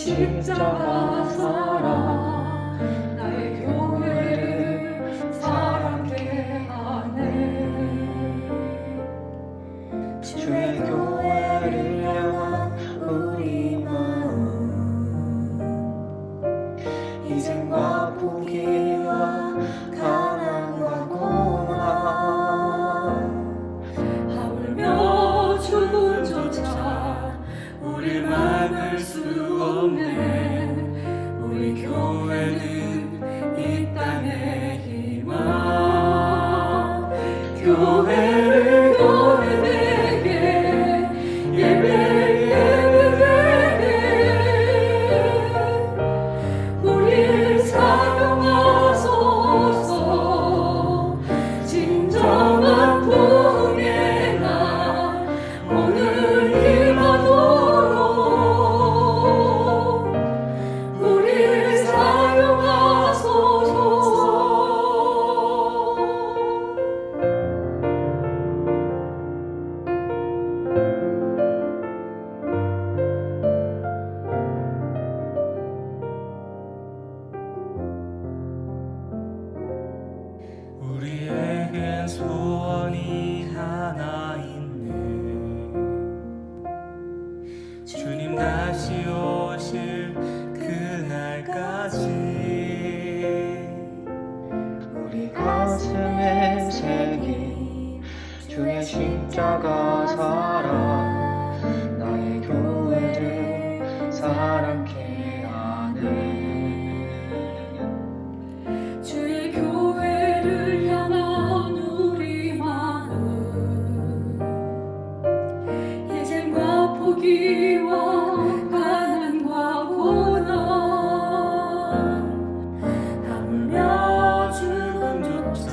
십자가 살아 나의 교회를 사랑케 하네. 주의 교회를 향한 우리 마음, 희생과 포기와 가난과 고난, 하물며 죽음조차 우릴 막을 수 없네. 우리 교회는 이 땅의 희망. 교회를 교회되게 예배되게 우릴 사용하소서. 진정한 부흥의 날 오늘 임하도록 우릴 사용하소서. 우리에겐 소원이 하나 있네. 주님 다시 오실 그날까지 우리 가슴에 새긴 주의 십자가 사랑 나의 교회를 사랑케 하네. 주의 교회를 향한 우리 마음, 희생과 포기와 가난과 고난, 하물며 죽음조차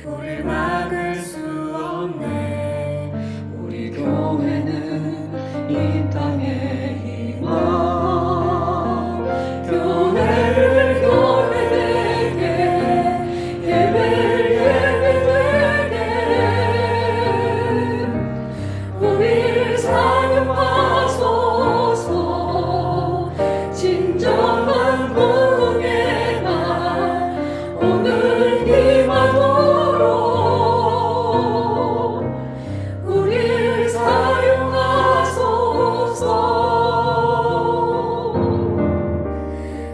우릴 막을 수 없네. 우리 교회는 이 땅의 희망. 교회를 교회되게 예배되게 우릴 사용하소서. 진정한 부흥의 날 오늘 임하도록 우릴 사용하소서.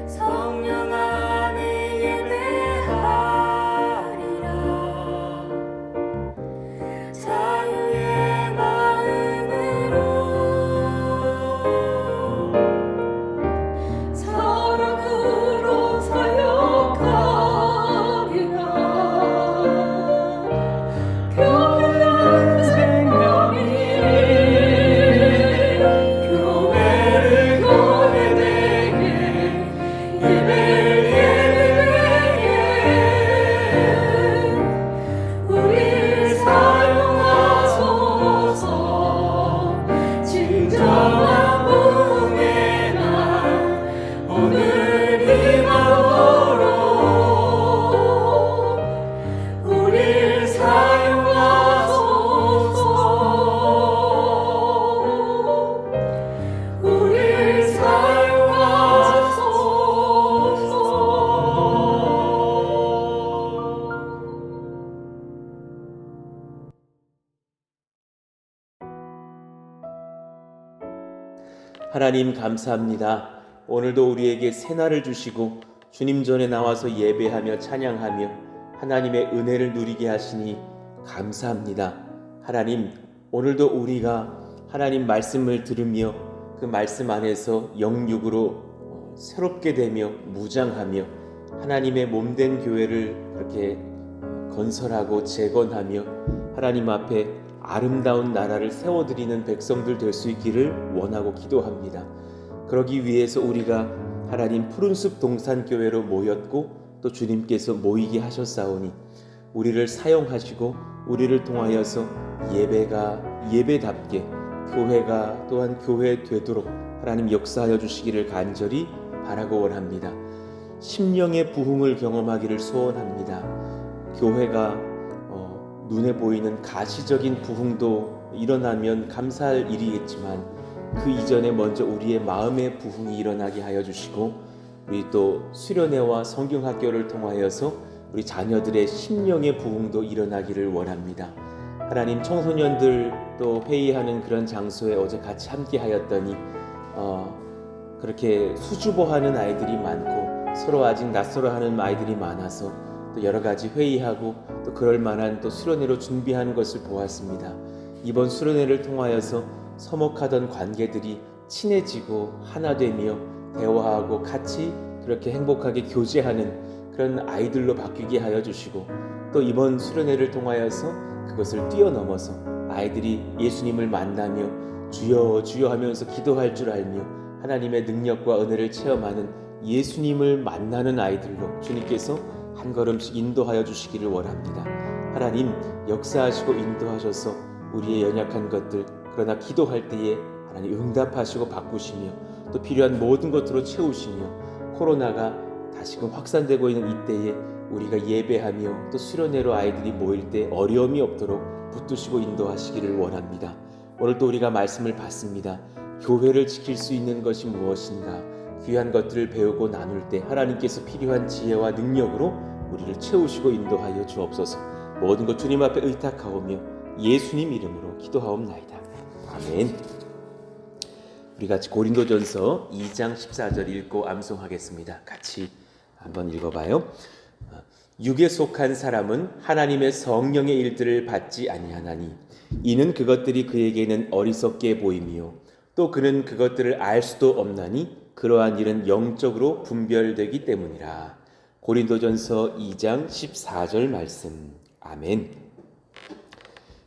성령 안에 예배하리라. 자유의 마음으로 사랑으로 사역하리라. 교회는 생명이니 교회를 교회되게 예배되게 우릴 사용하소서. 진정한 부흥의 날 오늘 임하도록 우릴 사용하소서. 우릴 사용하소서. 하나님 감사합니다. 오늘도 우리에게 새날을 주시고 주님 전에 나와서 예배하며 찬양하며 하나님의 은혜를 누리게 하시니 감사합니다. 하나님, 오늘도 우리가 하나님 말씀을 들으며 그 말씀 안에서 영육으로 새롭게 되며 무장하며 하나님의 몸된 교회를 그렇게 건설하고 재건하며 하나님 앞에 아름다운 나라를 세워드리는 백성들 될 수 있기를 원하고 기도합니다. 그러기 위해서 우리가 하나님 푸른숲 동산교회로 모였고 또 주님께서 모이게 하셨사오니 우리를 사용하시고 우리를 통하여서 예배가 예배답게 교회가 또한 교회 되도록 하나님 역사하여 주시기를 간절히 바라고 원합니다. 심령의 부흥을 경험하기를 소원합니다. 교회가 눈에 보이는 가시적인 부흥도 일어나면 감사할 일이겠지만 그 이전에 먼저 우리의 마음의 부흥이 일어나게 하여 주시고 우리 또 수련회와 성경학교를 통하여서 우리 자녀들의 심령의 부흥도 일어나기를 원합니다. 하나님, 청소년들 또 회의하는 그런 장소에 어제 같이 함께 하였더니 그렇게 수줍어하는 아이들이 많고 서로 아직 낯설어하는 아이들이 많아서 또 여러 가지 회의하고 또 그럴 만한 또 수련회로 준비하는 것을 보았습니다. 이번 수련회를 통하여서 서먹하던 관계들이 친해지고 하나 되며 대화하고 같이 그렇게 행복하게 교제하는 그런 아이들로 바뀌게 하여 주시고 또 이번 수련회를 통하여서 그것을 뛰어넘어서 아이들이 예수님을 만나며 주여 주여 하면서 기도할 줄 알며 하나님의 능력과 은혜를 체험하는 예수님을 만나는 아이들로 주님께서 한 걸음씩 인도하여 주시기를 원합니다. 하나님, 역사하시고 인도하셔서 우리의 연약한 것들, 그러나 기도할 때에 하나님 응답하시고 바꾸시며 또 필요한 모든 것으로 채우시며 코로나가 다시금 확산되고 있는 이때에 우리가 예배하며 또 수련회로 아이들이 모일 때 어려움이 없도록 붙드시고 인도하시기를 원합니다. 오늘 또 우리가 말씀을 받습니다. 교회를 지킬 수 있는 것이 무엇인가? 귀한 것들을 배우고 나눌 때 하나님께서 필요한 지혜와 능력으로 우리를 채우시고 인도하여 주옵소서. 모든 것 주님 앞에 의탁하오며 예수님 이름으로 기도하옵나이다. 아멘. 우리 같이 고린도전서 2장 14절 읽고 암송하겠습니다. 같이 한번 읽어봐요. 육에 속한 사람은 하나님의 성령의 일들을 받지 아니하나니 이는 그것들이 그에게는 어리석게 보이며 또 그는 그것들을 알 수도 없나니 그러한 일은 영적으로 분별되기 때문이라. 고린도전서 2장 14절 말씀. 아멘.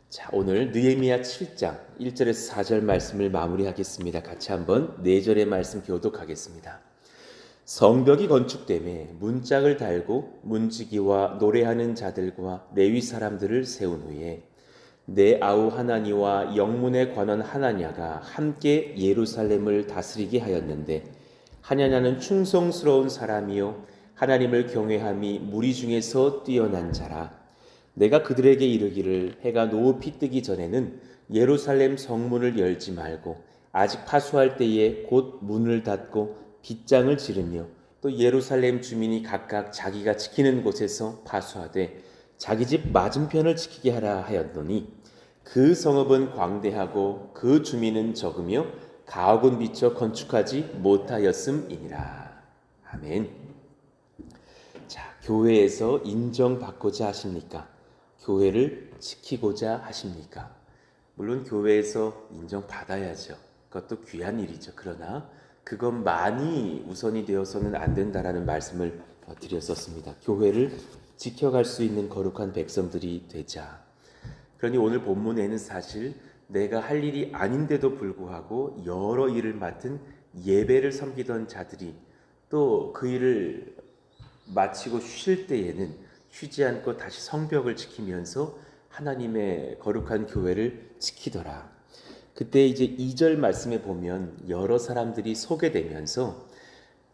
자, 오늘 느헤미야 7장 1절에서 4절 말씀을 마무리하겠습니다. 같이 한번 4절의 말씀 교독하겠습니다. 성벽이 건축되매 문짝을 달고 문지기와 노래하는 자들과 레위 사람들을 세운 후에 내 아우 하나니와 영문의 관원 하나냐가 함께 예루살렘을 다스리게 하였는데 하나냐는 충성스러운 사람이요 하나님을 경외함이 무리 중에서 뛰어난 자라. 내가 그들에게 이르기를 해가 높이 뜨기 전에는 예루살렘 성문을 열지 말고 아직 파수할 때에 곧 문을 닫고 빗장을 지르며 또 예루살렘 주민이 각각 자기가 지키는 곳에서 파수하되 자기 집 맞은편을 지키게 하라 하였더니 그 성읍은 광대하고 그 주민은 적으며 가옥은 비쳐 건축하지 못하였음이니라. 아멘. 자, 교회에서 인정받고자 하십니까? 교회를 지키고자 하십니까? 물론 교회에서 인정받아야죠. 그것도 귀한 일이죠. 그러나 그것만이 우선이 되어서는 안 된다라는 말씀을 드렸었습니다. 교회를 지켜갈 수 있는 거룩한 백성들이 되자. 그러니 오늘 본문에는 사실 내가 할 일이 아닌데도 불구하고 여러 일을 맡은 예배를 섬기던 자들이 또 그 일을 마치고 쉴 때에는 쉬지 않고 다시 성벽을 지키면서 하나님의 거룩한 교회를 지키더라. 그때 이제 2절 말씀에 보면 여러 사람들이 소개되면서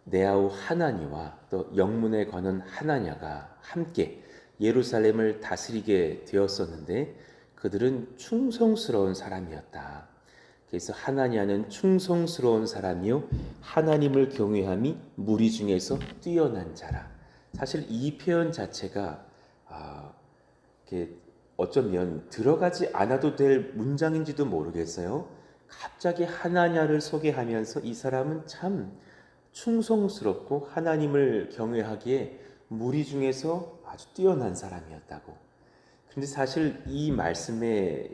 내 아우 하나니와 또 영문의 관원 하나냐가 함께 예루살렘을 다스리게 되었었는데 그들은 충성스러운 사람이었다. 그래서 하나냐는 충성스러운 사람이요 하나님을 경외함이 무리 중에서 뛰어난 자라. 사실 이 표현 자체가 어쩌면 들어가지 않아도 될 문장인지도 모르겠어요. 갑자기 하나냐를 소개하면서 이 사람은 참 충성스럽고 하나님을 경외하기에 무리 중에서 아주 뛰어난 사람이었다고. 그런데 사실 이 말씀의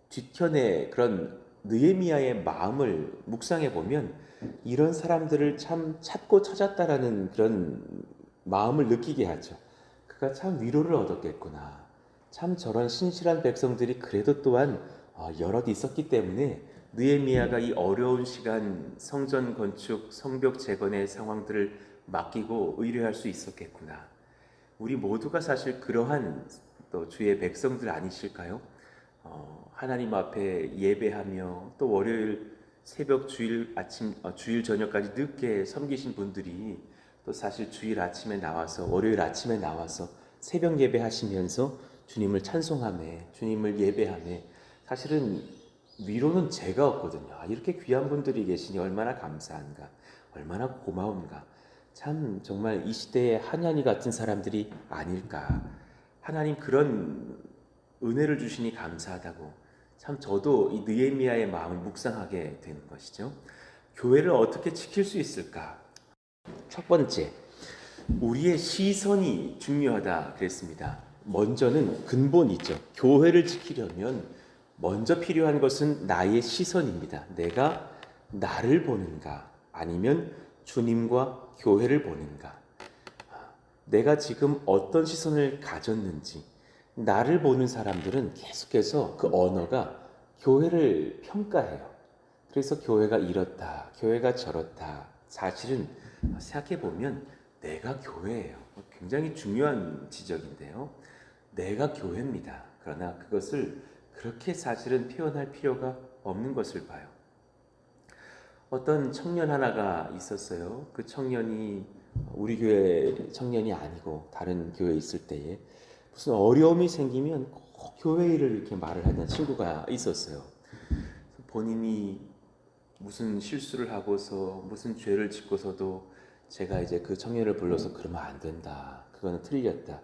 뒤편에 그런 느헤미야의 마음을 묵상해 보면 이런 사람들을 참 찾고 찾았다라는 그런 마음을 느끼게 하죠. 그가 참 위로를 얻었겠구나. 참 저런 신실한 백성들이 그래도 또한 여럿 있었기 때문에 느헤미야가 이 어려운 시간 성전 건축, 성벽 재건의 상황들을 맡기고 의뢰할 수 있었겠구나. 우리 모두가 사실 그러한 또 주의 백성들 아니실까요? 하나님 앞에 예배하며 또 월요일 새벽 주일 아침 주일 저녁까지 늦게 섬기신 분들이 또 사실 주일 아침에 나와서 월요일 아침에 나와서 새벽 예배하시면서 주님을 찬송하며 주님을 예배하며 사실은 위로는 제가 없거든요. 이렇게 귀한 분들이 계시니 얼마나 감사한가, 얼마나 고마운가. 참 정말 이 시대에 한양이 같은 사람들이 아닐까. 하나님 그런 은혜를 주시니 감사하다고 참 저도 이 느헤미야의 마음을 묵상하게 되는 것이죠. 교회를 어떻게 지킬 수 있을까? 첫 번째, 우리의 시선이 중요하다 그랬습니다. 먼저는 근본이죠. 교회를 지키려면 먼저 필요한 것은 나의 시선입니다. 내가 나를 보는가 아니면 주님과 교회를 보는가. 내가 지금 어떤 시선을 가졌는지. 나를 보는 사람들은 계속해서 그 언어가 교회를 평가해요. 그래서 교회가 이렇다, 교회가 저렇다. 사실은 생각해보면 내가 교회예요. 굉장히 중요한 지적인데요. 내가 교회입니다. 그러나 그것을 그렇게 사실은 표현할 필요가 없는 것을 봐요. 어떤 청년 하나가 있었어요. 그 청년이 우리 교회 청년이 아니고 다른 교회에 있을 때에 무슨 어려움이 생기면 꼭 교회 일을 이렇게 말을 하는 친구가 있었어요. 본인이 무슨 실수를 하고서 무슨 죄를 짓고서도 제가 이제 그 청년을 불러서 그러면 안 된다. 그거는 틀렸다.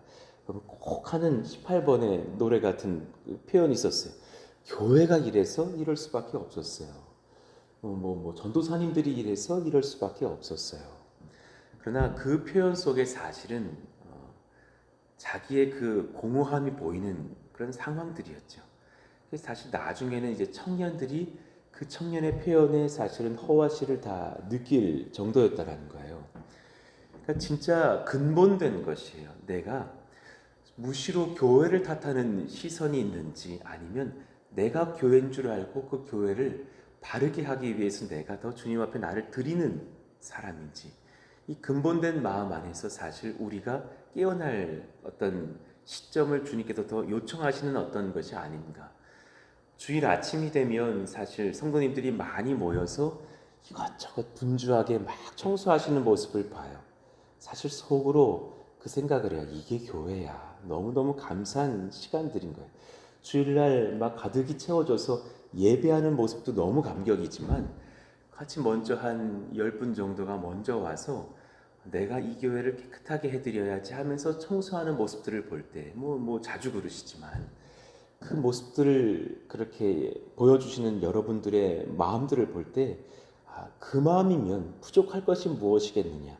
그럼 꼭 하는 18번의 노래 같은 표현이 있었어요. 교회가 이래서 이럴 수밖에 없었어요. 전도사님들이 이래서 이럴 수밖에 없었어요. 그러나 그 표현 속에 사실은 자기의 그 공허함이 보이는 그런 상황들이었죠. 그래서 사실 나중에는 이제 청년들이 그 청년의 표현에 사실은 허와시를 다 느낄 정도였다라는 거예요. 그러니까 진짜 근본된 것이에요. 내가 무시로 교회를 탓하는 시선이 있는지 아니면 내가 교회인 줄 알고 그 교회를 바르게 하기 위해서 내가 더 주님 앞에 나를 드리는 사람인지 이 근본된 마음 안에서 사실 우리가 깨어날 어떤 시점을 주님께서 더 요청하시는 어떤 것이 아닌가. 주일 아침이 되면 사실 성도님들이 많이 모여서 이것저것 분주하게 막 청소하시는 모습을 봐요. 사실 속으로 그 생각을 해요. 이게 교회야. 너무너무 감사한 시간들인 거예요. 주일날 막 가득히 채워져서 예배하는 모습도 너무 감격이지만 같이 먼저 한 10분 정도가 먼저 와서 내가 이 교회를 깨끗하게 해드려야지 하면서 청소하는 모습들을 볼 때 자주 그러시지만 그 모습들을 그렇게 보여주시는 여러분들의 마음들을 볼 때 그 마음이면 부족할 것이 무엇이겠느냐.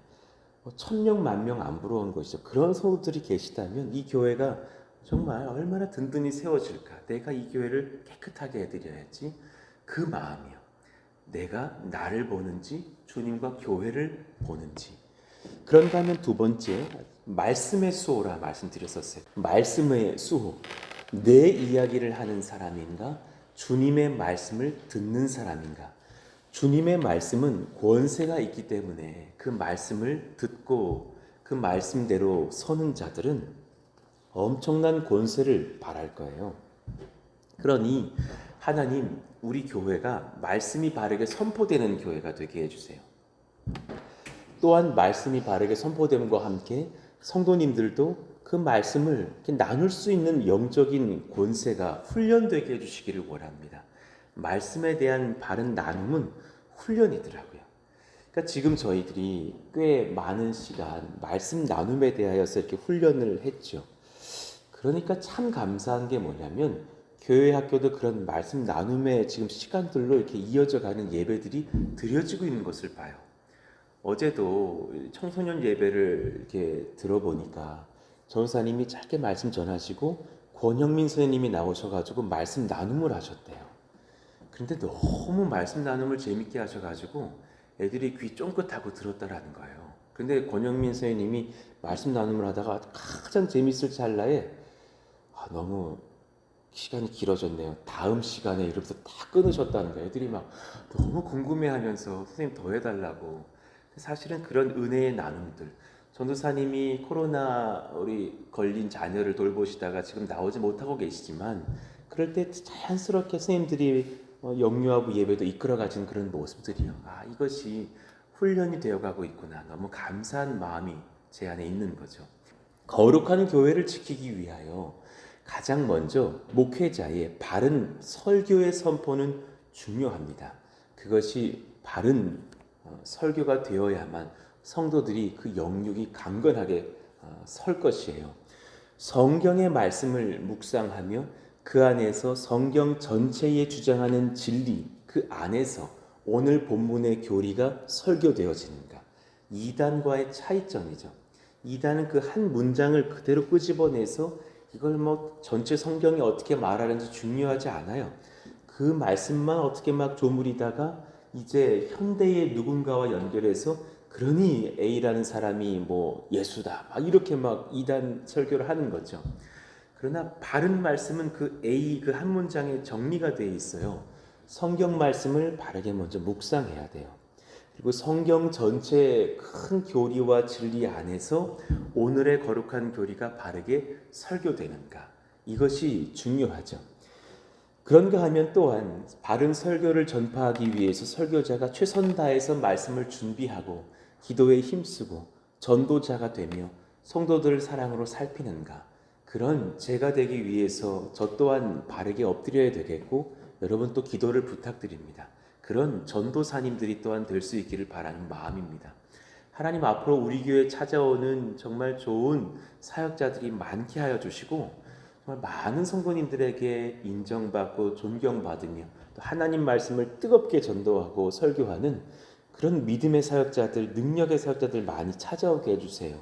1000명, 10,000명 안 부러운 것이죠. 그런 성도들이 계시다면 이 교회가 정말 얼마나 든든히 세워질까. 내가 이 교회를 깨끗하게 해드려야지. 그 마음이요. 내가 나를 보는지 주님과 교회를 보는지. 그런가 하면 두 번째, 말씀의 수호라 말씀드렸었어요. 말씀의 수호. 내 이야기를 하는 사람인가? 주님의 말씀을 듣는 사람인가? 주님의 말씀은 권세가 있기 때문에 그 말씀을 듣고 그 말씀대로 서는 자들은 엄청난 권세를 발할 거예요. 그러니 하나님, 우리 교회가 말씀이 바르게 선포되는 교회가 되게 해주세요. 또한 말씀이 바르게 선포됨과 함께 성도님들도 그 말씀을 이렇게 나눌 수 있는 영적인 권세가 훈련되게 해주시기를 원합니다. 말씀에 대한 바른 나눔은 훈련이더라고요. 그러니까 지금 저희들이 꽤 많은 시간 말씀 나눔에 대하여서 이렇게 훈련을 했죠. 그러니까 참 감사한 게 뭐냐면 교회 학교도 그런 말씀 나눔의 지금 시간들로 이렇게 이어져 가는 예배들이 드려지고 있는 것을 봐요. 어제도 청소년 예배를 이렇게 들어보니까 전사님이 짧게 말씀 전하시고 권영민 선생님이 나오셔가지고 말씀 나눔을 하셨대요. 그런데 너무 말씀 나눔을 재밌게 하셔가지고 애들이 귀 쫑긋하고 들었다라는 거예요. 근데 권영민 선생님이 말씀 나눔을 하다가 가장 재밌을 찰나에 너무 시간이 길어졌네요. 다음 시간에 이러면서 다 끊으셨다는 거예요. 애들이 막 너무 궁금해하면서 선생님 더 해달라고. 사실은 그런 은혜의 나눔들. 전도사님이 코로나 우리 걸린 자녀를 돌보시다가 지금 나오지 못하고 계시지만 그럴 때 자연스럽게 선생님들이 영유아부 예배도 이끌어가지는 그런 모습들이요. 이것이 훈련이 되어가고 있구나. 너무 감사한 마음이 제 안에 있는 거죠. 거룩한 교회를 지키기 위하여 가장 먼저 목회자의 바른 설교의 선포는 중요합니다. 그것이 바른 설교가 되어야만 성도들이 그 영육이 강건하게 설 것이에요. 성경의 말씀을 묵상하며 그 안에서 성경 전체에 주장하는 진리, 그 안에서 오늘 본문의 교리가 설교되어지는가. 이단과의 차이점이죠. 이단은 그 한 문장을 그대로 끄집어내서 이걸 뭐 전체 성경이 어떻게 말하는지 중요하지 않아요. 그 말씀만 어떻게 막 조물이다가 이제 현대의 누군가와 연결해서 그러니 A라는 사람이 뭐 예수다 막 이렇게 막 이단 설교를 하는 거죠. 그러나 바른 말씀은 그 A 그 한 문장에 정리가 되어 있어요. 성경 말씀을 바르게 먼저 묵상해야 돼요. 그리고 성경 전체의 큰 교리와 진리 안에서 오늘의 거룩한 교리가 바르게 설교되는가, 이것이 중요하죠. 그런가 하면 또한 바른 설교를 전파하기 위해서 설교자가 최선 다해서 말씀을 준비하고 기도에 힘쓰고 전도자가 되며 성도들을 사랑으로 살피는가, 그런 제가 되기 위해서 저 또한 바르게 엎드려야 되겠고 여러분 또 기도를 부탁드립니다. 그런 전도사님들이 또한 될 수 있기를 바라는 마음입니다. 하나님 앞으로 우리 교회에 찾아오는 정말 좋은 사역자들이 많게 하여 주시고 정말 많은 성도님들에게 인정받고 존경받으며 또 하나님 말씀을 뜨겁게 전도하고 설교하는 그런 믿음의 사역자들, 능력의 사역자들 많이 찾아오게 해주세요.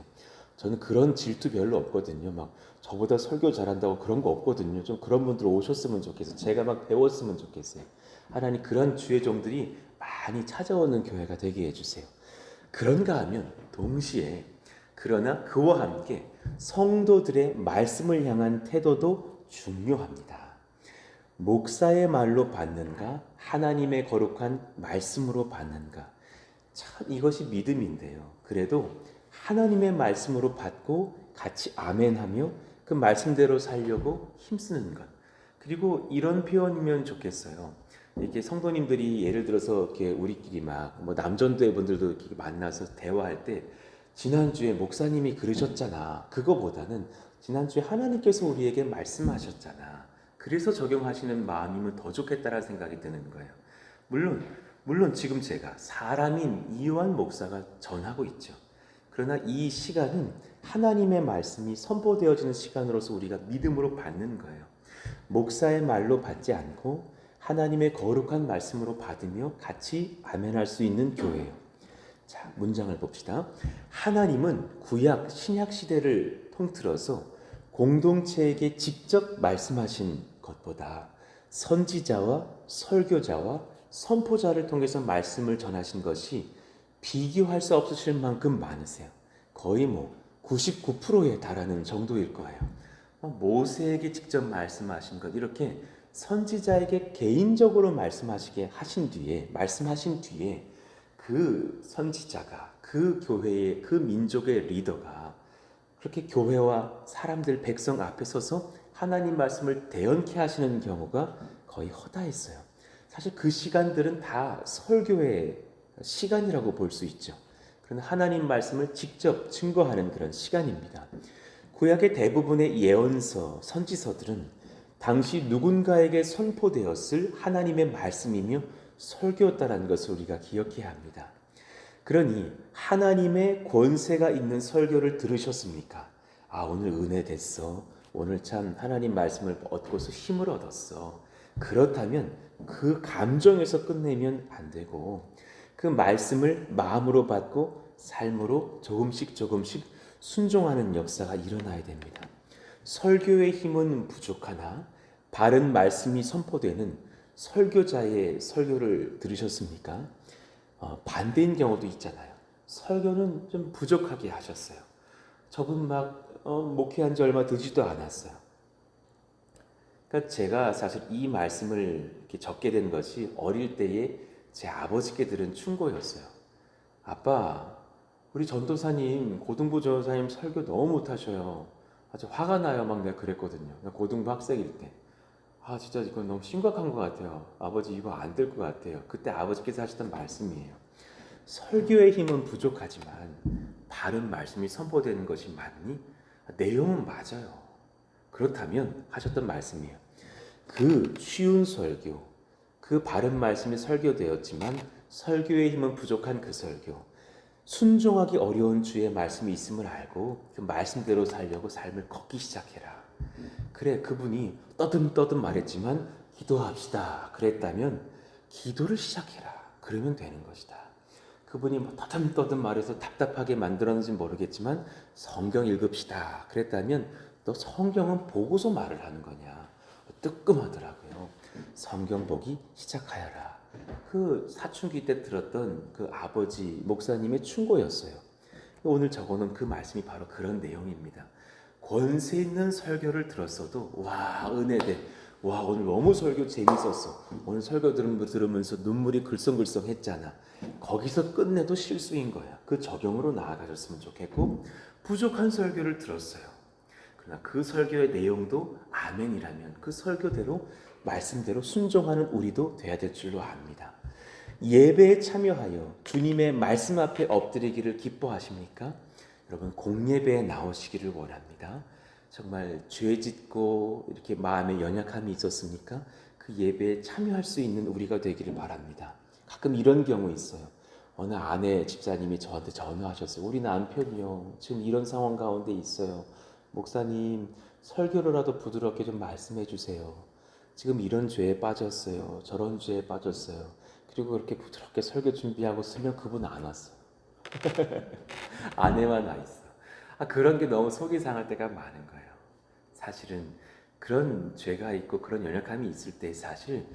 저는 그런 질투 별로 없거든요. 막 저보다 설교 잘한다고 그런 거 없거든요. 좀 그런 분들 오셨으면 좋겠어요. 제가 막 배웠으면 좋겠어요. 하나님 그런 주의 종들이 많이 찾아오는 교회가 되게 해주세요. 그런가 하면 동시에 그러나 그와 함께 성도들의 말씀을 향한 태도도 중요합니다. 목사의 말로 받는가 하나님의 거룩한 말씀으로 받는가, 참 이것이 믿음인데요. 그래도 하나님의 말씀으로 받고 같이 아멘하며 그 말씀대로 살려고 힘쓰는 것. 그리고 이런 표현이면 좋겠어요. 이렇게 성도님들이 예를 들어서 이렇게 우리끼리 막 뭐 남전도회 분들도 이렇게 만나서 대화할 때 지난주에 목사님이 그러셨잖아. 그거보다는 지난주에 하나님께서 우리에게 말씀하셨잖아. 그래서 적용하시는 마음이면 더 좋겠다라는 생각이 드는 거예요. 물론 지금 제가 사람인 이완 목사가 전하고 있죠. 그러나 이 시간은 하나님의 말씀이 선포되어지는 시간으로서 우리가 믿음으로 받는 거예요. 목사의 말로 받지 않고 하나님의 거룩한 말씀으로 받으며 같이 아멘할 수 있는 교회예요. 자, 문장을 봅시다. 하나님은 구약, 신약 시대를 통틀어서 공동체에게 직접 말씀하신 것보다 선지자와 설교자와 선포자를 통해서 말씀을 전하신 것이 비교할 수 없으실 만큼 많으세요. 거의 뭐 99%에 달하는 정도일 거예요. 모세에게 직접 말씀하신 것, 이렇게 선지자에게 개인적으로 말씀하신 뒤에 그 선지자가 그 교회의 그 민족의 리더가 그렇게 교회와 사람들 백성 앞에 서서 하나님 말씀을 대언케 하시는 경우가 거의 허다했어요. 사실 그 시간들은 다 설교의 시간이라고 볼 수 있죠. 그러나 하나님 말씀을 직접 증거하는 그런 시간입니다. 구약의 대부분의 예언서, 선지서들은 당시 누군가에게 선포되었을 하나님의 말씀이며 설교였다는 것을 우리가 기억해야 합니다. 그러니 하나님의 권세가 있는 설교를 들으셨습니까? 아, 오늘 은혜 됐어. 오늘 참 하나님 말씀을 얻고서 힘을 얻었어. 그렇다면 그 감정에서 끝내면 안 되고 그 말씀을 마음으로 받고 삶으로 조금씩 순종하는 역사가 일어나야 됩니다. 설교의 힘은 부족하나 바른 말씀이 선포되는 설교자의 설교를 들으셨습니까? 반대인 경우도 있잖아요. 설교는 좀 부족하게 하셨어요. 저분 막 목회한 지 얼마 되지도 않았어요. 그러니까 제가 사실 이 말씀을 이렇게 적게 된 것이 어릴 때에 제 아버지께 들은 충고였어요. 아빠, 우리 전도사님, 고등부 전도사님 설교 너무 못하셔요. 아주 화가 나요. 막 내가 그랬거든요. 고등부 학생일 때. 아, 진짜 이건 너무 심각한 것 같아요. 아버지 이거 안 될 것 같아요. 그때 아버지께서 하셨던 말씀이에요. 설교의 힘은 부족하지만 바른 말씀이 선포되는 것이 맞니? 내용은 맞아요. 그렇다면 하셨던 말씀이에요. 그 쉬운 설교, 그 바른 말씀이 설교되었지만 설교의 힘은 부족한 그 설교, 순종하기 어려운 주의 말씀이 있음을 알고 그 말씀대로 살려고 삶을 걷기 시작해라. 그래, 그분이 떠듬떠듬 말했지만 기도합시다 그랬다면 기도를 시작해라. 그러면 되는 것이다. 그분이 뭐 떠듬떠듬 말해서 답답하게 만들었는지 모르겠지만 성경 읽읍시다 그랬다면 너 성경은 보고서 말을 하는 거냐. 뜨끔하더라고요. 성경 보기 시작하여라. 그 사춘기 때 들었던 그 아버지 목사님의 충고였어요. 오늘 적어놓은 그 말씀이 바로 그런 내용입니다. 권세 있는 설교를 들었어도 와 은혜돼. 와 오늘 너무 설교 재밌었어. 오늘 설교 들으면서 눈물이 글썽글썽했잖아. 거기서 끝내도 실수인 거야. 그 적용으로 나아가셨으면 좋겠고 부족한 설교를 들었어요. 그러나 그 설교의 내용도 아멘이라면 그 설교대로 말씀대로 순종하는 우리도 돼야 될 줄로 압니다. 예배에 참여하여 주님의 말씀 앞에 엎드리기를 기뻐하십니까? 여러분 공예배에 나오시기를 원합니다. 정말 죄 짓고 이렇게 마음에 연약함이 있었습니까? 그 예배에 참여할 수 있는 우리가 되기를 바랍니다. 가끔 이런 경우 있어요. 어느 아내 집사님이 저한테 전화하셨어요. 우리 남편이요 지금 이런 상황 가운데 있어요. 목사님 설교로라도 부드럽게 좀 말씀해 주세요. 지금 이런 죄에 빠졌어요. 저런 죄에 빠졌어요. 그리고 그렇게 부드럽게 설교 준비하고 쓰면 그분 안 왔어요. 아내만 와 있어. 그런 게 너무 속이 상할 때가 많은 거예요. 사실은 그런 죄가 있고 그런 연약함이 있을 때 사실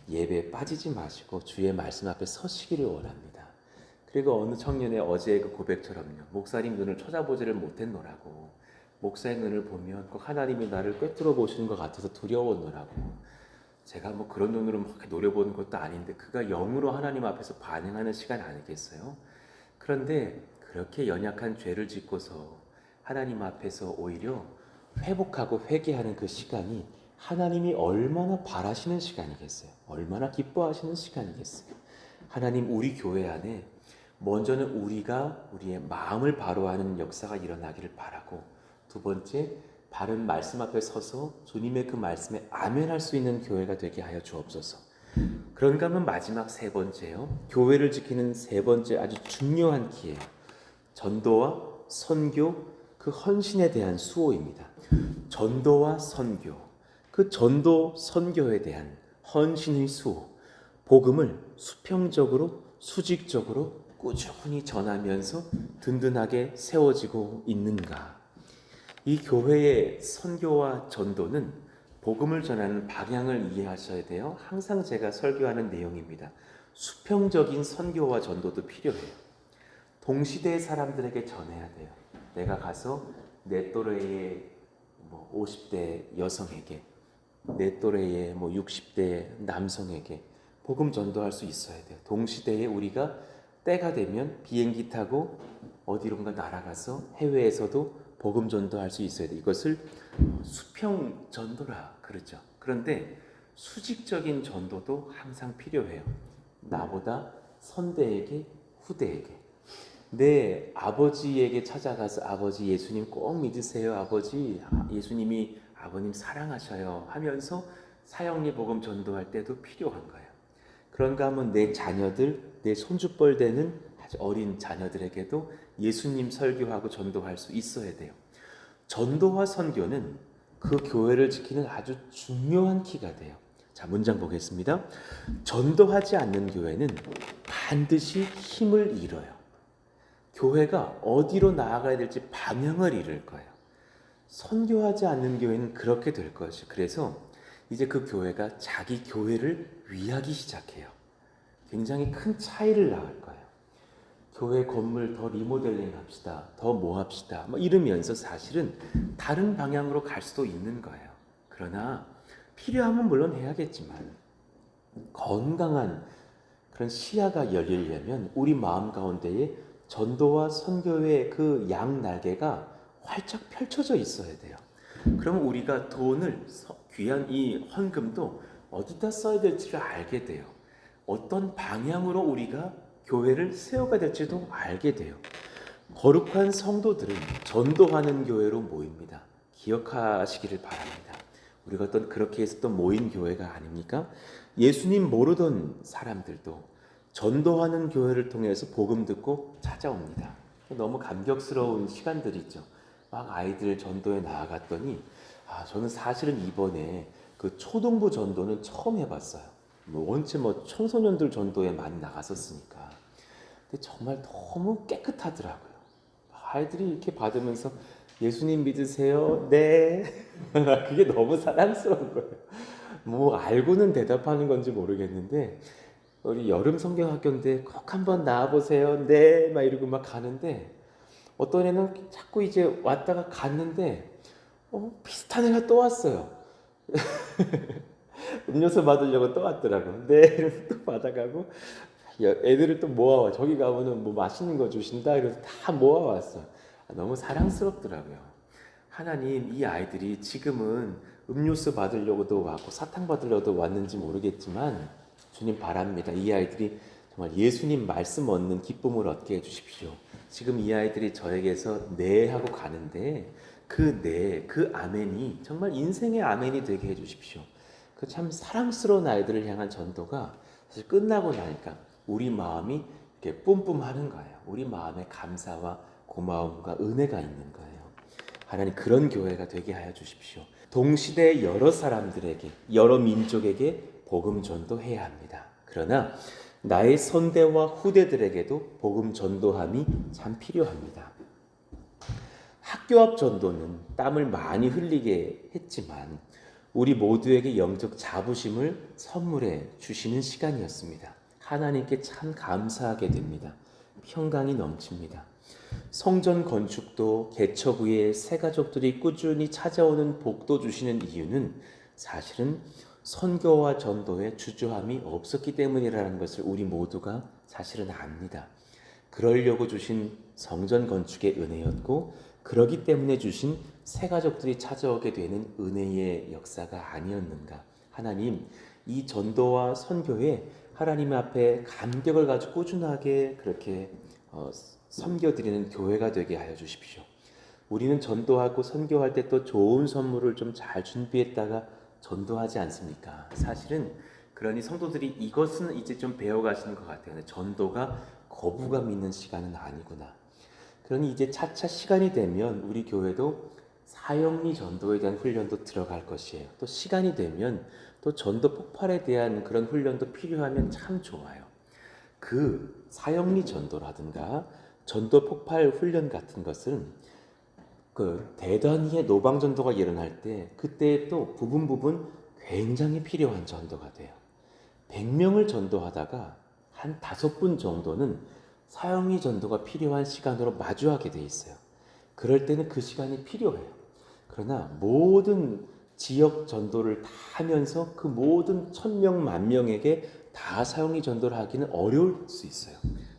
예배에 빠지지 마시고 주의 말씀 앞에 서시기를 원합니다. 그리고 어느 청년의 어제의 그 고백처럼요. 목사님 눈을 쳐다보지를 못했노라고. 목사의 눈을 보면 꼭 하나님이 나를 꿰뚫어 보시는 것 같아서 두려웠노라고. 제가 뭐 그런 눈으로 막 노려보는 것도 아닌데 그가 영으로 하나님 앞에서 반응하는 시간 아니겠어요? 그런데 그렇게 연약한 죄를 짓고서 하나님 앞에서 오히려 회복하고 회개하는 그 시간이 하나님이 얼마나 바라시는 시간이겠어요? 얼마나 기뻐하시는 시간이겠어요? 하나님 우리 교회 안에 먼저는 우리가 우리의 마음을 바로하는 역사가 일어나기를 바라고 두 번째 바른 말씀 앞에 서서 주님의 그 말씀에 아멘할 수 있는 교회가 되게 하여 주옵소서. 그런가 하면 마지막 세 번째요. 교회를 지키는 세 번째 아주 중요한 기회예요. 전도와 선교, 그 헌신에 대한 수호입니다. 전도와 선교, 그 전도 선교에 대한 헌신의 수호, 복음을 수평적으로 수직적으로 꾸준히 전하면서 든든하게 세워지고 있는가? 이 교회의 선교와 전도는 복음을 전하는 방향을 이해하셔야 돼요. 항상 제가 설교하는 내용입니다. 수평적인 선교와 전도도 필요해요. 동시대의 사람들에게 전해야 돼요. 내가 가서 내 또래의 50대 여성에게, 내 또래의 60대 남성에게 복음 전도할 수 있어야 돼요. 동시대에 우리가 때가 되면 비행기 타고 어디론가 날아가서 해외에서도 복음 전도할 수 있어야 돼요. 이것을 수평 전도라 그러죠. 그런데 수직적인 전도도 항상 필요해요. 나보다 선대에게, 후대에게. 내 아버지에게 찾아가서 아버지 예수님 꼭 믿으세요. 아버지 예수님이 아버님 사랑하셔요 하면서 사형리 복음 전도할 때도 필요한 거예요. 그런가 하면 내 자녀들, 내 손주뻘 되는 아주 어린 자녀들에게도 예수님 설교하고 전도할 수 있어야 돼요. 전도와 선교는 그 교회를 지키는 아주 중요한 키가 돼요. 자, 문장 보겠습니다. 전도하지 않는 교회는 반드시 힘을 잃어요. 교회가 어디로 나아가야 될지 방향을 잃을 거예요. 선교하지 않는 교회는 그렇게 될 것이에요. 그래서 이제 그 교회가 자기 교회를 위하기 시작해요. 굉장히 큰 차이를 낳을 거예요. 교회 건물 더 리모델링 합시다. 더 뭐 합시다. 이러면서 사실은 다른 방향으로 갈 수도 있는 거예요. 그러나 필요하면 물론 해야겠지만 건강한 그런 시야가 열리려면 우리 마음 가운데에 전도와 선교의 그 양 날개가 활짝 펼쳐져 있어야 돼요. 그러면 우리가 돈을, 귀한 이 헌금도 어디다 써야 될지를 알게 돼요. 어떤 방향으로 우리가 교회를 세워가야 될지도 알게 돼요. 거룩한 성도들은 전도하는 교회로 모입니다. 기억하시기를 바랍니다. 우리가 어떤 그렇게 해서 또 모인 교회가 아닙니까? 예수님 모르던 사람들도 전도하는 교회를 통해서 복음 듣고 찾아옵니다. 너무 감격스러운 시간들이죠. 막 아이들 전도에 나아갔더니 저는 사실은 이번에 그 초등부 전도는 처음 해봤어요. 원체 청소년들 전도에 많이 나갔었으니까. 근데 정말 너무 깨끗하더라고요. 아이들이 이렇게 받으면서 예수님 믿으세요? 네. 그게 너무 사랑스러운 거예요. 알고는 대답하는 건지 모르겠는데 우리 여름 성경학교인데 꼭 한번 나와보세요. 네. 막 이러고 막 가는데 어떤 애는 자꾸 이제 왔다가 갔는데 비슷한 애가 또 왔어요. 음료수 받으려고 또 왔더라고. 네. 이러면서 또 받아가고 애들을 또 모아와. 저기 가면은 뭐 맛있는 거 주신다. 이래서 다 모아왔어. 너무 사랑스럽더라고요. 하나님, 이 아이들이 지금은 음료수 받으려고도 왔고 사탕 받으려고도 왔는지 모르겠지만 주님 바랍니다. 이 아이들이 정말 예수님 말씀 얻는 기쁨을 얻게 해주십시오. 지금 이 아이들이 저에게서 네 하고 가는데 그 네, 그 아멘이 정말 인생의 아멘이 되게 해주십시오. 그 참 사랑스러운 아이들을 향한 전도가 사실 끝나고 나니까 우리 마음이 이렇게 뿜뿜하는 거예요. 우리 마음에 감사와 고마움과 은혜가 있는 거예요. 하나님, 그런 교회가 되게 하여 주십시오. 동시대 여러 사람들에게, 여러 민족에게 복음 전도해야 합니다. 그러나 나의 선대와 후대들에게도 복음 전도함이 참 필요합니다. 학교 앞 전도는 땀을 많이 흘리게 했지만 우리 모두에게 영적 자부심을 선물해 주시는 시간이었습니다. 하나님께 참 감사하게 됩니다. 평강이 넘칩니다. 성전 건축도 개척 후에 새 가족들이 꾸준히 찾아오는 복도 주시는 이유는 사실은 선교와 전도에 주저함이 없었기 때문이라는 것을 우리 모두가 사실은 압니다. 그러려고 주신 성전 건축의 은혜였고 그러기 때문에 주신 새 가족들이 찾아오게 되는 은혜의 역사가 아니었는가. 하나님, 이 전도와 선교에 하나님 앞에 감격을 가지고 꾸준하게 그렇게 섬겨드리는 교회가 되게 하여 주십시오. 우리는 전도하고 선교할 때 또 좋은 선물을 좀 잘 준비했다가 전도하지 않습니까? 사실은 그러니 성도들이 이것은 이제 좀 배워가시는 것 같아요. 전도가 거부감 있는 시간은 아니구나. 그러니 이제 차차 시간이 되면 우리 교회도 사형리 전도에 대한 훈련도 들어갈 것이에요. 또 시간이 되면 또 전도 폭발에 대한 그런 훈련도 필요하면 참 좋아요. 그 사형리 전도라든가 전도 폭발 훈련 같은 것은 그 대단히의 노방 전도가 일어날 때 그때 또 부분 굉장히 필요한 전도가 돼요. 100명을 전도하다가 한 5분 정도는 사형리 전도가 필요한 시간으로 마주하게 돼 있어요. 그럴 때는 그 시간이 필요해요. 그러나 모든 지역 전도를 다 하면서 그 모든 1000명, 10,000명에게 다 사형리 전도를 하기는 어려울 수 있어요.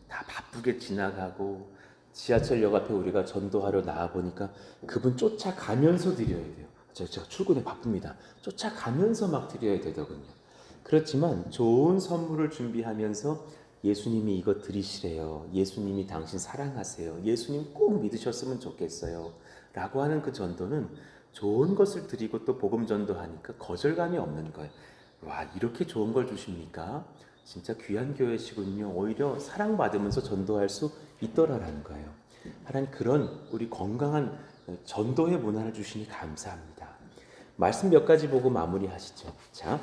다 바쁘게 지나가고 지하철역 앞에 우리가 전도하러 나와보니까 그분 쫓아가면서 드려야 돼요. 제가 출근에 바쁩니다. 쫓아가면서 막 드려야 되더군요. 그렇지만 좋은 선물을 준비하면서 예수님이 이거 드리시래요. 예수님이 당신 사랑하세요. 예수님 꼭 믿으셨으면 좋겠어요. 라고 하는 그 전도는 좋은 것을 드리고 또 복음 전도하니까 거절감이 없는 거예요. 와, 이렇게 좋은 걸 주십니까? 진짜 귀한 교회시군요. 오히려 사랑받으면서 전도할 수 있더라라는 거예요. 하나님, 그런 우리 건강한 전도의 문화를 주시니 감사합니다. 말씀 몇 가지 보고 마무리하시죠. 자,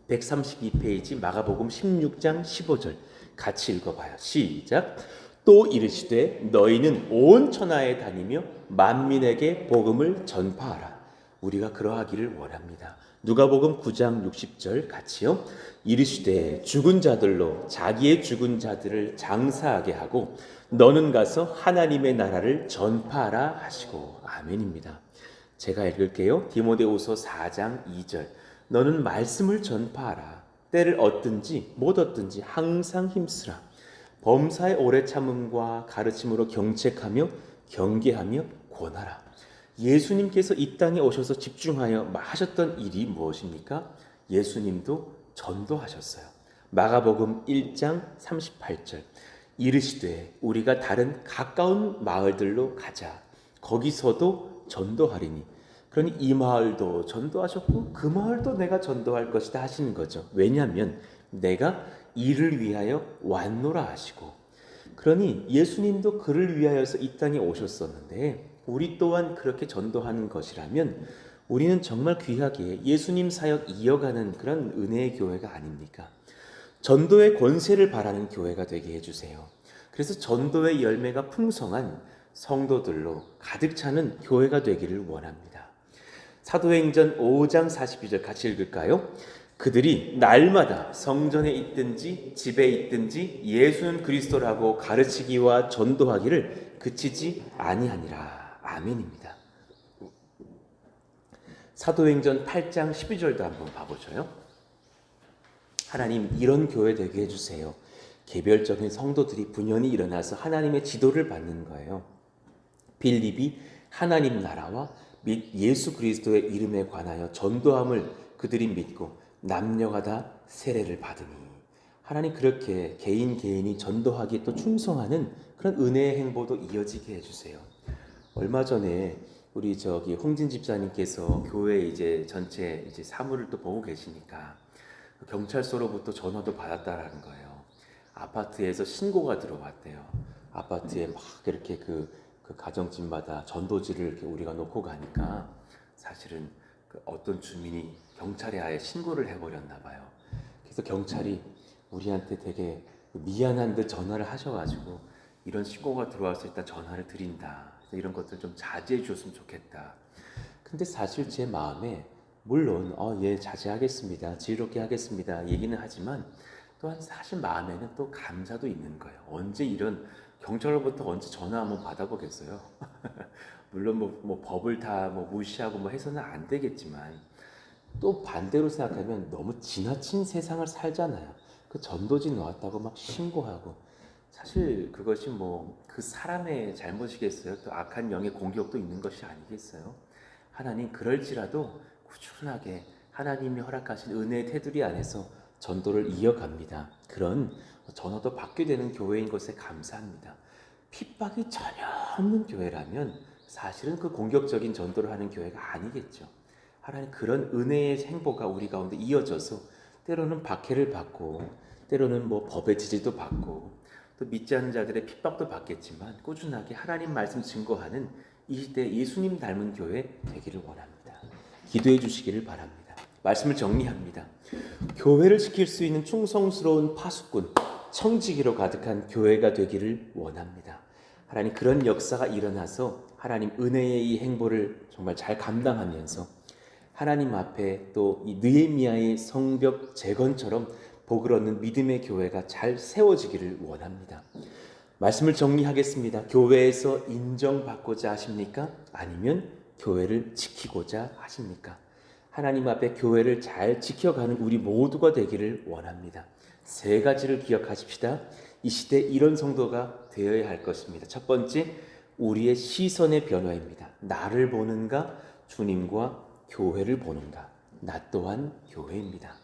132페이지 마가복음 16장 15절 같이 읽어봐요. 시작. 또 이르시되 너희는 온 천하에 다니며 만민에게 복음을 전파하라. 우리가 그러하기를 원합니다. 누가복음 9장 60절 같이요. 이르시되 죽은 자들로 자기의 죽은 자들을 장사하게 하고 너는 가서 하나님의 나라를 전파하라 하시고. 아멘입니다. 제가 읽을게요. 디모데후서 4장 2절. 너는 말씀을 전파하라. 때를 얻든지 못 얻든지 항상 힘쓰라. 범사의 오래 참음과 가르침으로 경책하며 경계하며 권하라. 예수님께서 이 땅에 오셔서 집중하여 하셨던 일이 무엇입니까? 예수님도 전도하셨어요. 마가복음 1장 38절. 이르시되 우리가 다른 가까운 마을들로 가자. 거기서도 전도하리니 그러니 이 마을도 전도하셨고 그 마을도 내가 전도할 것이다 하시는 거죠. 왜냐하면 내가 이를 위하여 왔노라 하시고, 그러니 예수님도 그를 위하여서 이 땅에 오셨었는데 우리 또한 그렇게 전도하는 것이라면 우리는 정말 귀하게 예수님 사역 이어가는 그런 은혜의 교회가 아닙니까? 전도의 권세를 바라는 교회가 되게 해주세요. 그래서 전도의 열매가 풍성한 성도들로 가득 차는 교회가 되기를 원합니다. 사도행전 5장 42절 같이 읽을까요? 그들이 날마다 성전에 있든지 집에 있든지 예수는 그리스도라고 가르치기와 전도하기를 그치지 아니하니라. 아멘입니다. 사도행전 8장 12절도 한번 봐보죠요. 하나님, 이런 교회 되게 해주세요. 개별적인 성도들이 분연히 일어나서 하나님의 지도를 받는 거예요. 빌립이 하나님 나라와 및 예수 그리스도의 이름에 관하여 전도함을 그들이 믿고 남녀가 다 세례를 받으니, 하나님 그렇게 개인이 전도하기에 또 충성하는 그런 은혜의 행보도 이어지게 해주세요. 얼마 전에 우리 홍진 집사님께서 교회 이제 전체 이제 사무를 또 보고 계시니까 경찰서로부터 전화도 받았다라는 거예요. 아파트에서 신고가 들어왔대요. 아파트에 막 이렇게 그 가정집마다 전도지를 이렇게 우리가 놓고 가니까 사실은 어떤 주민이 경찰에 아예 신고를 해버렸나 봐요. 그래서 경찰이 우리한테 되게 미안한 듯 전화를 하셔가지고 이런 신고가 들어와서 일단 전화를 드린다. 이런 것들 좀 자제해 주셨으면 좋겠다. 근데 사실 제 마음에 물론 예 자제하겠습니다. 지혜롭게 하겠습니다. 얘기는 하지만 또한 사실 마음에는 또 감사도 있는 거예요. 언제 이런 경찰로부터 언제 전화 한번 받아보겠어요. 물론 뭐 법을 다 무시하고 해서는 안 되겠지만 또 반대로 생각하면 너무 지나친 세상을 살잖아요. 그 전도지 놓았다고 막 신고하고, 사실 그것이 그 사람의 잘못이겠어요? 또 악한 영의 공격도 있는 것이 아니겠어요? 하나님 그럴지라도 꾸준하게 하나님이 허락하신 은혜의 테두리 안에서 전도를 이어갑니다. 그런 전화도 받게 되는 교회인 것에 감사합니다. 핍박이 전혀 없는 교회라면 사실은 그 공격적인 전도를 하는 교회가 아니겠죠. 하나님 그런 은혜의 행보가 우리 가운데 이어져서 때로는 박해를 받고 때로는 법의 지지도 받고 또 믿지 않는 자들의 핍박도 받겠지만 꾸준하게 하나님 말씀 증거하는 이 시대 예수님 닮은 교회 되기를 원합니다. 기도해 주시기를 바랍니다. 말씀을 정리합니다. 교회를 지킬 수 있는 충성스러운 파수꾼, 청지기로 가득한 교회가 되기를 원합니다. 하나님 그런 역사가 일어나서 하나님 은혜의 이 행보를 정말 잘 감당하면서 하나님 앞에 또 이 느헤미야의 성벽 재건처럼 복을 얻는 믿음의 교회가 잘 세워지기를 원합니다. 말씀을 정리하겠습니다. 교회에서 인정받고자 하십니까? 아니면 교회를 지키고자 하십니까? 하나님 앞에 교회를 잘 지켜가는 우리 모두가 되기를 원합니다. 세 가지를 기억하십시다. 이 시대 이런 성도가 되어야 할 것입니다. 첫 번째, 우리의 시선의 변화입니다. 나를 보는가? 주님과 교회를 보는가? 나 또한 교회입니다.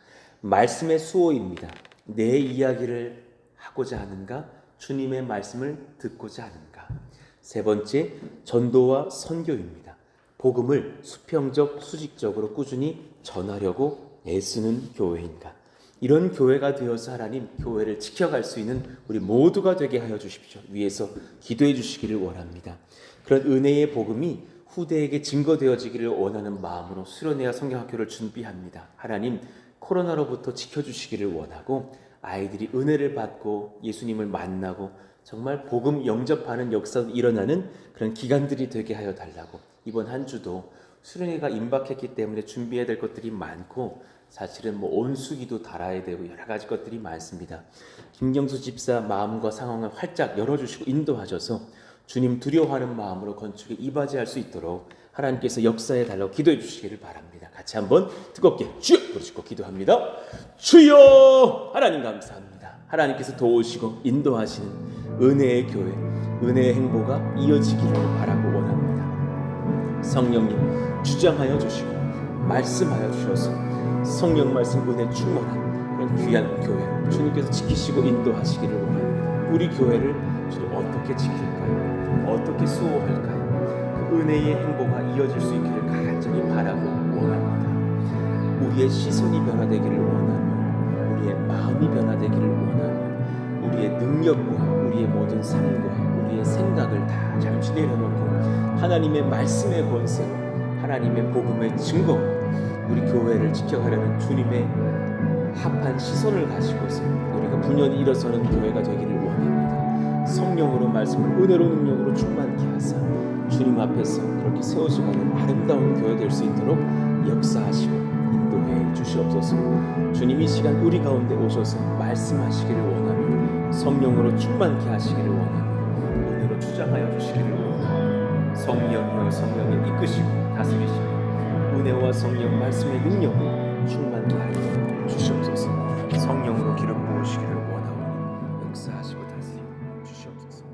말씀의 수호입니다. 내 이야기를 하고자 하는가? 주님의 말씀을 듣고자 하는가? 세 번째, 전도와 선교입니다. 복음을 수평적, 수직적으로 꾸준히 전하려고 애쓰는 교회인가? 이런 교회가 되어서 하나님 교회를 지켜갈 수 있는 우리 모두가 되게 하여 주십시오. 위에서 기도해 주시기를 원합니다. 그런 은혜의 복음이 후대에게 증거되어지기를 원하는 마음으로 수련회와 성경학교를 준비합니다. 하나님 코로나로부터 지켜주시기를 원하고 아이들이 은혜를 받고 예수님을 만나고 정말 복음 영접하는 역사가 일어나는 그런 기간들이 되게 하여 달라고, 이번 한 주도 수련회가 임박했기 때문에 준비해야 될 것들이 많고 사실은 온수기도 달아야 되고 여러 가지 것들이 많습니다. 김경수 집사 마음과 상황을 활짝 열어주시고 인도하셔서 주님 두려워하는 마음으로 건축에 이바지할 수 있도록 하나님께서 역사해 달라고 기도해 주시기를 바랍니다. 같이 한번 뜨겁게 주여 부르시고 기도합니다. 주여! 하나님 감사합니다. 하나님께서 도우시고 인도하시는 은혜의 교회, 은혜의 행보가 이어지기를 바라고 원합니다. 성령님 주장하여 주시고 말씀하여 주셔서 성령 말씀 은혜 충만한 그런 귀한 교회 주님께서 지키시고 인도하시기를 원합니다. 우리 교회를 주님 어떻게 지킬까요? 어떻게 수호할까요? 그 은혜의 행보가 이어질 수 있기를 간절히 바라고 원합니다. 우리의 시선이 변화되기를 원하며 우리의 마음이 변화되기를 원하며 우리의 능력과 우리의 모든 삶과 우리의 생각을 다 잠시 내려놓고 하나님의 말씀의 권세와 하나님의 복음의 증거, 우리 교회를 지켜가려는 주님의 합한 시선을 가지고서 우리가 분연히 일어서는 교회가 되기를 원합니다. 성령으로 말씀을 은혜로 능력으로 충만케 하사 주님 앞에서 그렇게 세워져가는 아름다운 교회 될 수 있도록 역사하시고 인도해 주시옵소서. 주님이 이 시간 우리 가운데 오셔서 말씀하시기를 원하며 성령으로 충만케 하시기를 원하며 은혜로 주장하여 주시기를 원하며 성령이여 성령에 이끄시고 다스리시고 은혜와 성령 말씀의 능력을 충만케 하여 주시옵소서. 성령으로 기름 부으시기를 원하오니 역사하시고 다스리고 주시옵소서.